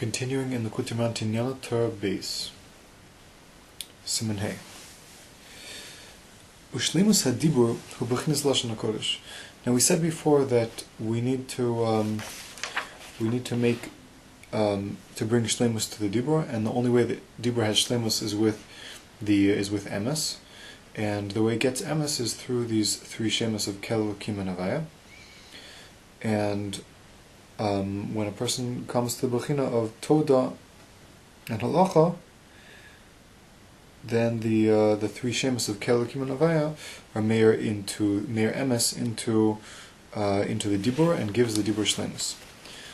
Continuing in the Likutay Tinyana Torah base. Siman Hey. Ushlimus hadibur hu b'chinas lashon hakodesh. Now we said before that we need to make to bring shlemus to the dibur, and the only way that dibur has shlemus is with emes, and the way it gets emes is through these three shemus of kel, kim, and havaya. And when a person comes to the bechina of toda and halacha, then the three shemus of kel, kim, and havaya are meir emes into the dibur and gives the dibur shlemus.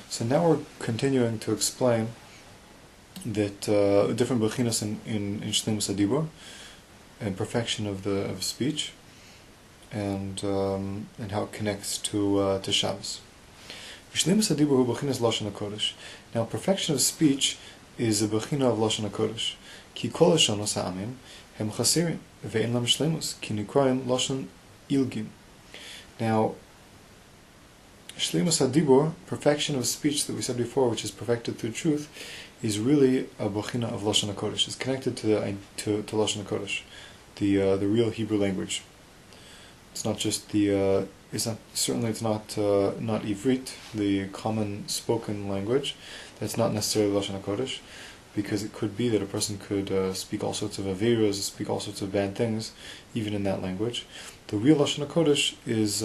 So now we're continuing to explain that different bechinas in shlemus hadibur and perfection of speech, and how it connects to Shabbos. Now, perfection of speech is a bechina of lashon hakodesh. Ki kol lashonos ha'amim hem chasirim ve'en lam shlemus ki nikroim lashon ilgim. Now, shlemus hadibur, perfection of speech that we said before, which is perfected through truth, is really a bechina of lashon hakodesh. It's connected to lashon hakodesh, the real Hebrew language. It's not just it's not Ivrit, the common spoken language. That's not necessarily lashon hakodesh, because it could be that a person could speak all sorts of averas, speak all sorts of bad things, even in that language. The real lashon hakodesh is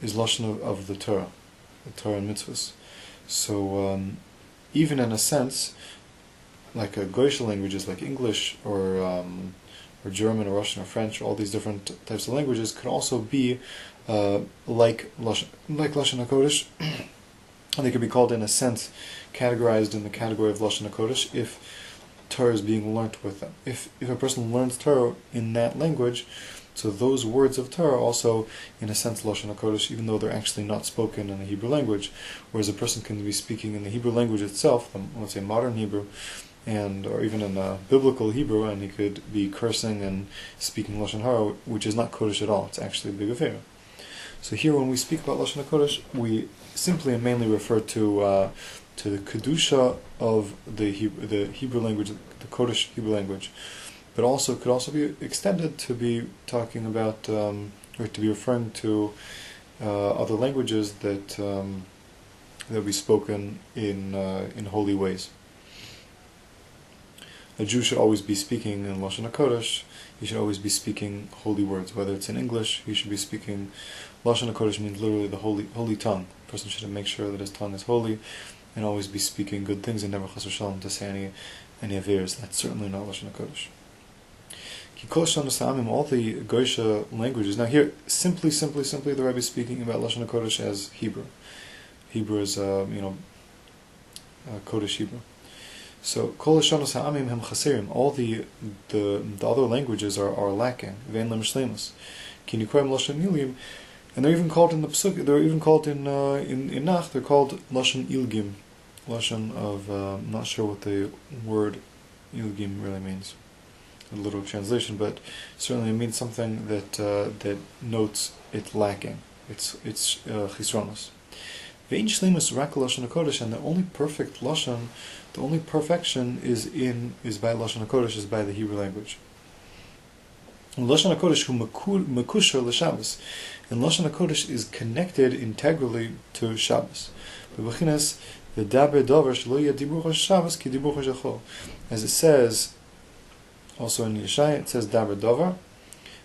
lashon of the Torah and mitzvahs. So even in a sense, like goyish languages like English or German or Russian or French, all these different types of languages could also be like lashon hakodesh, and they could be called, in a sense, categorized in the category of lashon hakodesh if Torah is being learnt with them. If a person learns Torah in that language, so those words of Torah are also, in a sense, lashon hakodesh, even though they're actually not spoken in the Hebrew language. Whereas a person can be speaking in the Hebrew language itself, let's say modern Hebrew, or even in biblical Hebrew, and he could be cursing and speaking lashon hara, which is not kodesh at all. It's actually a big affair. So here, when we speak about lashon hakodesh, we simply and mainly refer to the kedusha of the Hebrew language, the kodesh Hebrew language, but also could also be extended to be talking about or to be referring to other languages that be spoken in holy ways. A Jew should always be speaking in lashon hakodesh. He should always be speaking holy words, whether it's in English. He should be speaking. Lashon hakodesh means literally the holy tongue. A person should make sure that his tongue is holy, and always be speaking good things, and never chas v'shalom to say any averes. That's certainly not lashon hakodesh. Ki kol lashonos ha'amim, all the goyish languages. Now here, simply, the Rebbe is speaking about lashon hakodesh as Hebrew. Hebrew is kodesh Hebrew. So kol lashonos ha'amim hem chasirim, all the other languages are lacking. Ve'en lam shlemus ki nikroim lashon ilgim, and they're even called in the Pesuk, they're even called in Nach, they're called lashon ilgim, lashon of I'm not sure what the word ilgim really means, a literal translation, but certainly it means something that notes it lacking. It's chisronos. Ve'in shlemus rak lashon hakodesh, and the only perfect lashon, the only perfection is by lashon hakodesh, is by the Hebrew language. Lashon hakodesh hu mekusher l'Shabbos, and lashon hakodesh is connected integrally to Shabbos. Bechinas v'daber davar shelo yeh dibuch Shabbos ki dibuch hashachol, as it says also in Yeshaya, it says daber davar.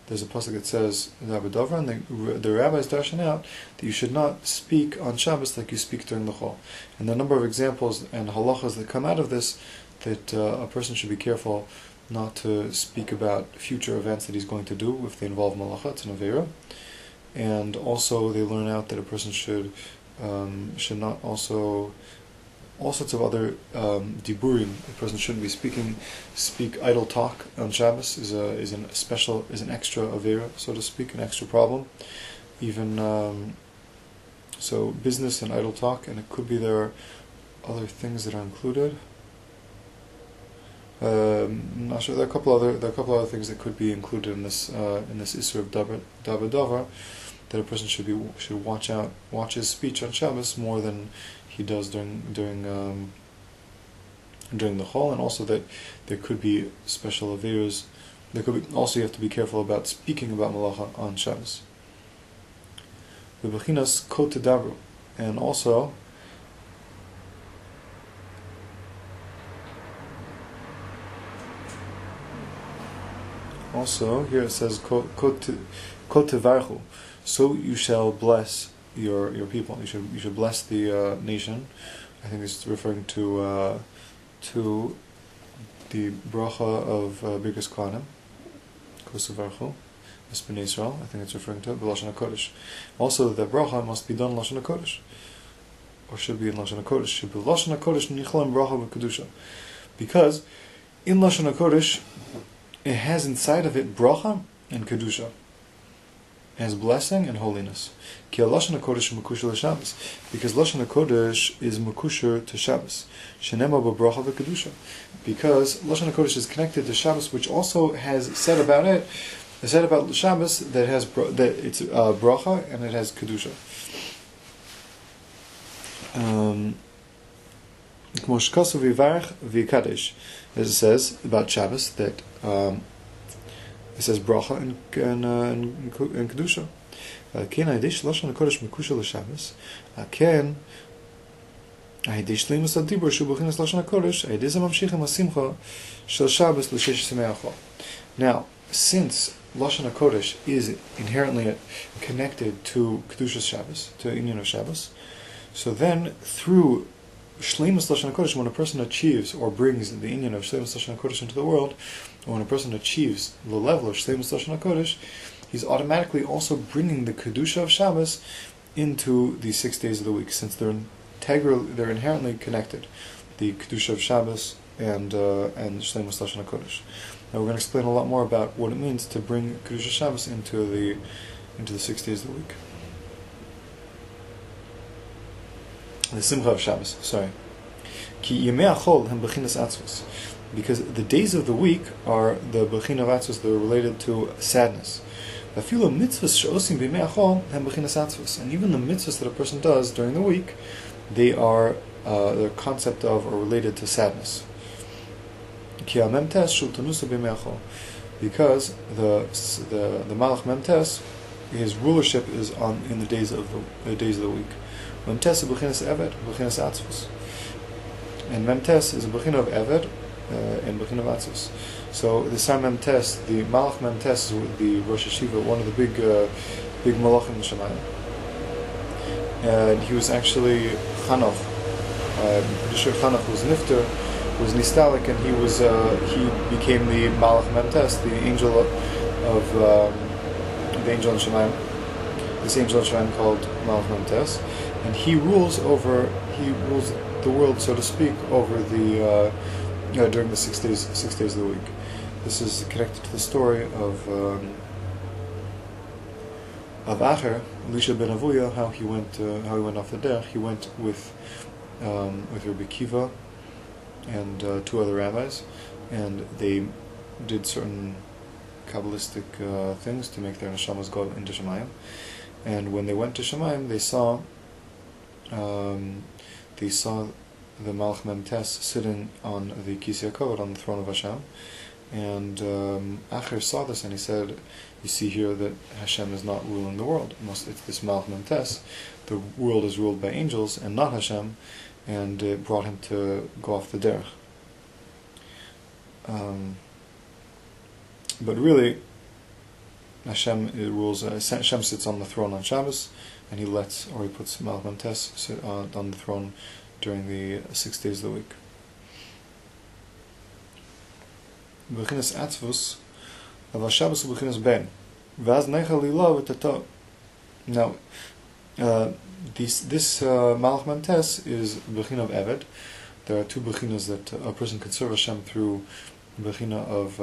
There's a pasuk that says daber davar, and the rabbis darshan out that you should not speak on Shabbos like you speak during the chol. And there are a number of examples and halachas that come out of this, that a person should be careful not to speak about future events that he's going to do if they involve malacha, it's an avera. And also they learn out that a person should not also, all sorts of other diburim. A person shouldn't be speak idle talk on Shabbos is an extra avera, so to speak, an extra problem. Even so, business and idle talk, and it could be there are other things that are included. I'm not sure. There are a couple other things that could be included in this issur of daber davar, that a person should watch his speech on Shabbos more than he does during during the Chol, and also that there could be special averos. There could be, also you have to be careful about speaking about Malacha on Shabbos. The Bechinas Kot Tedabru, and also here it says Kot Tevarchu, so you shall bless your people. You should bless the nation. I think this is referring to the bracha of Birkas Kohanim, Kot Tevarchu, B'nai Israel. I think it's referring to Lashon HaKodesh. Also, the bracha must be done in Lashon HaKodesh, or should be in Lashon HaKodesh. Should be Lashon HaKodesh Nichlam Bracha V'Kedusha, because in Lashon HaKodesh it has inside of it bracha and kedusha. It has blessing and holiness. Ki Lashon HaKodesh Mekusher LeShabbos, because Lashon HaKodesh is Mekusher to Shabbos. Shenema b'bracha v'kedusha, because Lashon HaKodesh is connected to Shabbos, which also has said about it, said about Shabbos that has that it's bracha and it has kedusha. As it says about Shabbos, that it says bracha and kedusha. Ken haidish lashon hakodesh mekusha l'Shabbos. Ken haidish limus adibur shu b'chinas lashon hakodesh. Haidiz mamshichim hasimcha shel Shabbos l'shesh yemei hachol. Now, since Lashon HaKodesh is inherently connected to Kedushas Shabbos, to Inyan of Shabbos, so then through Shleimus Lashon HaKodesh, when a person achieves or brings the Inyan of Shleimus Lashon HaKodesh into the world, or when a person achieves the level of Shleimus Lashon HaKodesh, he's automatically also bringing the Kedusha of Shabbos into the 6 days of the week, since they're inherently connected, the Kedusha of Shabbos and Shleimus Lashon HaKodesh. Now we're going to explain a lot more about what it means to bring Kedusha Shabbos into the 6 days of the week. The Simcha of Shabbos, sorry. Ki Yemei Achol hem Bechinas Atzvus, because the days of the week are the Bechin of Atzvus, they're related to sadness. Afilu mitzvahs she'osim b'Yemei Achol hem Bechinas Atzvus, and even the mitzvahs that a person does during the week, they are the concept of or related to sadness. Because the Malach Memtes, his rulership is in the days of the week. Memtes is b'chinas Eved, b'chinas Atzvus, and Memtes is a b'china of Eved and b'china of Atzvus. So the Sar Memtes, the Malach Memtes, is the Rosh Hashiva, one of the big Malachim in Shemayim, and he was actually Chanach. Chanach was Nifter, was Nistalik, and he became the Malach Memtes, the angel of the angel in Shemayim. This angel in Shemayim called Malach Memtes, and he rules the world, so to speak, over the during the 6 days of the week. This is connected to the story of Acher, Elisha ben Avuya, how he went off the derech. He went with Rabbi Kiva and two other rabbis, and they did certain Kabbalistic things to make their neshamas go into Shemayim. And when they went to Shemayim, they saw the Malach Memtes sitting on the Kisei HaKavod, on the throne of Hashem. And Acher saw this, and he said, "You see here that Hashem is not ruling the world. It's this Malach Memtes. The world is ruled by angels and not Hashem." And it brought him to go off the derech. But really, Hashem rules. Hashem sits on the throne on Shabbos, and he puts Malach Memtes sit on the throne during the 6 days of the week. B'chinas Atzvus, Aval Shabbos u'b'chinas Ben, v'az neicha lila v'tato. Now, this Malach Memtes is Bechina of Eved. There are two Bechinas that a person can serve Hashem through: Bechina of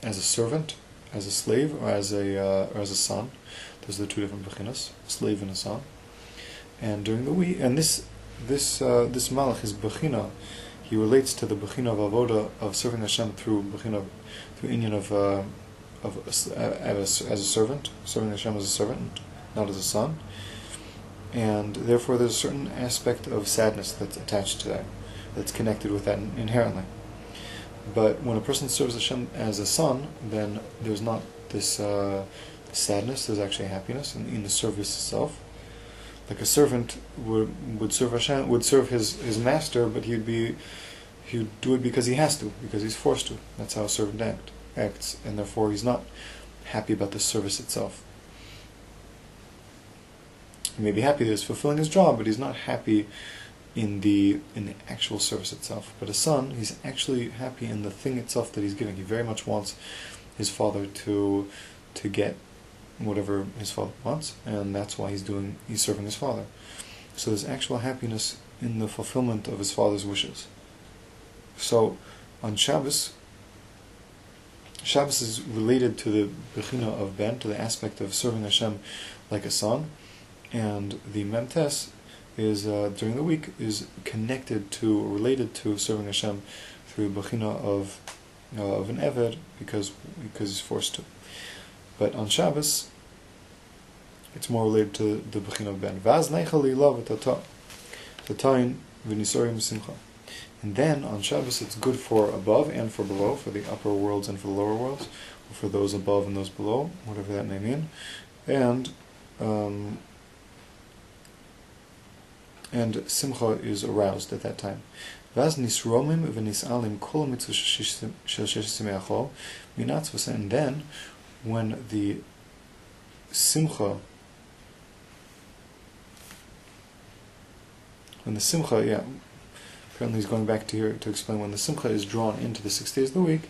as a servant, as a slave, or as a son. Those are the two different Bechinas: a slave and a son. And during the week, and this Malach is Bechina. He relates to the Bechina of Avoda, of serving Hashem through Inyan as a servant, serving Hashem as a servant, not as a son. And therefore there's a certain aspect of sadness that's attached to that. that's connected with that inherently. But when a person serves Hashem as a son, then there's not this sadness. There's actually happiness in the service itself. Like a servant would serve Hashem, would serve his master, but he'd do it because he has to, because he's forced to. That's how a servant acts, and therefore he's not happy about the service itself. He may be happy that he's fulfilling his job, but he's not happy in the actual service itself. But a son, he's actually happy in the thing itself that he's giving. He very much wants his father to get whatever his father wants, and that's why he's serving his father. So there's actual happiness in the fulfillment of his father's wishes. So on Shabbos is related to the bechina of ben, to the aspect of serving Hashem like a son, and the memtes is during the week is related to serving Hashem through bechina of an eved because he's forced to. But on Shabbos, it's more related to the bechina of ben. Vaz neichali love tatain v'nisorim simcha. And then on Shabbos, it's good for above and for below, for the upper worlds and for the lower worlds, or for those above and those below, whatever that may mean. And simcha is aroused at that time. Vaz nisromim v'nisalim kol mitzvah shel shesh simeachol minatzvos. And then, when the simcha, apparently he's going back to here to explain, when the simcha is drawn into the 6 days of the week,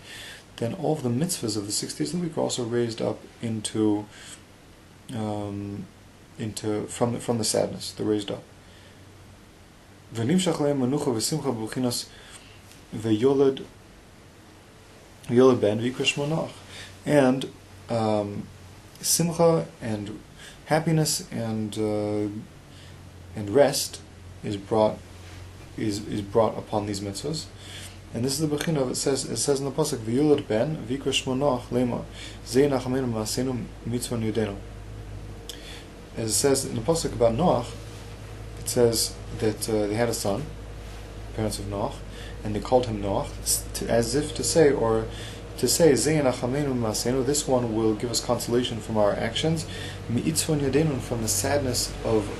then all of the mitzvahs of the 6 days of the week are also raised up from the sadness. They're raised up. And simcha and happiness and rest is brought upon these mitzvahs, and this is the bechina of it. Says in the pasuk, "V'yulad ben v'ikra shmo Noach lema zei nachamenu ma'asenu mitzvah yudenu." As it says in the pasuk about Noach, it says that they had a son, parents of Noach, and they called him Noach, as if to say zei nachamenu ma'asenu, this one will give us consolation from our actions, mitzvah yudenu, from the sadness of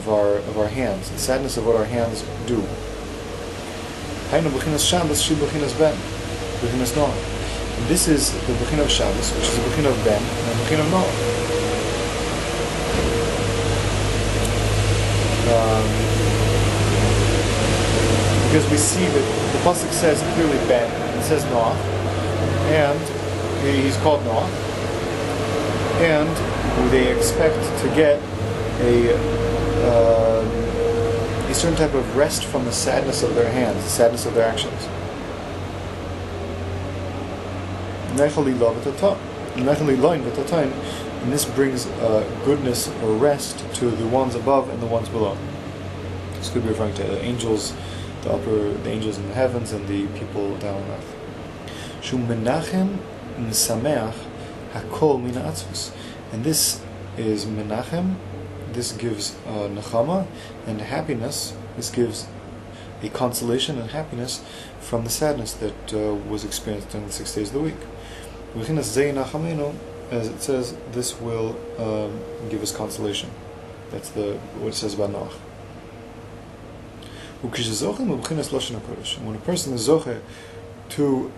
our hands, the sadness of what our hands do. Hainu b'chinas Shabbos, shi b'chinas ben, b'chinas Noach. And this is the b'china of Shabbos, which is the b'china of ben, and the b'china of Noach. Because we see that the pasuk says clearly ben, and it says Noach, and he's called Noach, and they expect to get a certain type of rest from the sadness of their hands, the sadness of their actions. And this brings goodness or rest to the ones above and the ones below. This could be referring to the angels, the angels in the heavens, and the people down on earth. And this is menachem. This gives nechama and happiness. This gives a consolation and happiness from the sadness that was experienced during the 6 days of the week. As it says, this will give us consolation. That's what it says about Noach. When a person is zoche to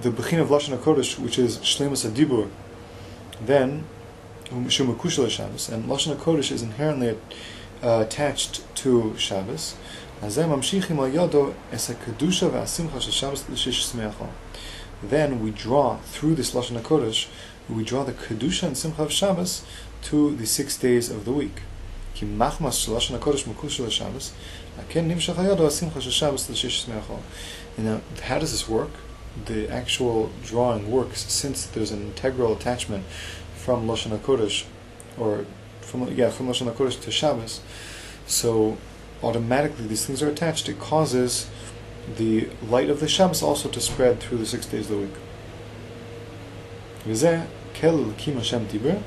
the bechina of Lashon HaKodesh, which is shleimus hadibur, then and Lashon HaKodesh is inherently attached to Shabbos. Then we draw, through this Lashon HaKodesh, we draw the Kedusha and Simcha of Shabbos to the 6 days of the week. And now, how does this work? The actual drawing works since there's an integral attachment from Lashon HaKodesh, from Lashon HaKodesh to Shabbos. So automatically these things are attached. It causes the light of the Shabbos also to spread through the 6 days of the week. V'zeh kel lik19 Hashem diber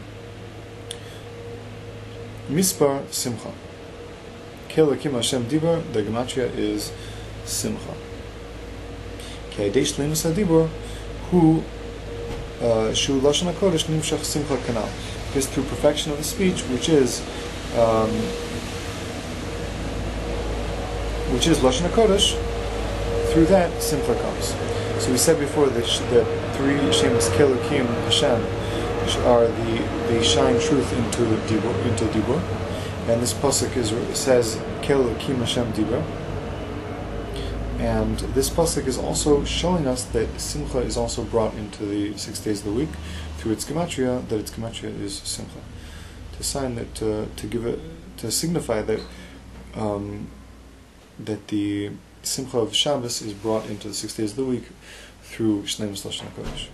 mispar simcha. Kel lik19 Hashem diber, the gematria is simcha. K'ayidei shleimus hadibur hu shu lashon hakodesh nimshach simcha kanal. Because through perfection of the speech, which is lashon hakodesh, through that simcha comes. So we said before that the three shemas Kelukim Hashem are the shine truth into dibur, and this pasuk says Kelukim Hashem dibur, and this pasuk is also showing us that simcha is also brought into the 6 days of the week through its gematria. That its gematria is simcha, to signify that that the simcha of Shabbos is brought into the 6 days of the week through Shleimus Lashon HaKodesh.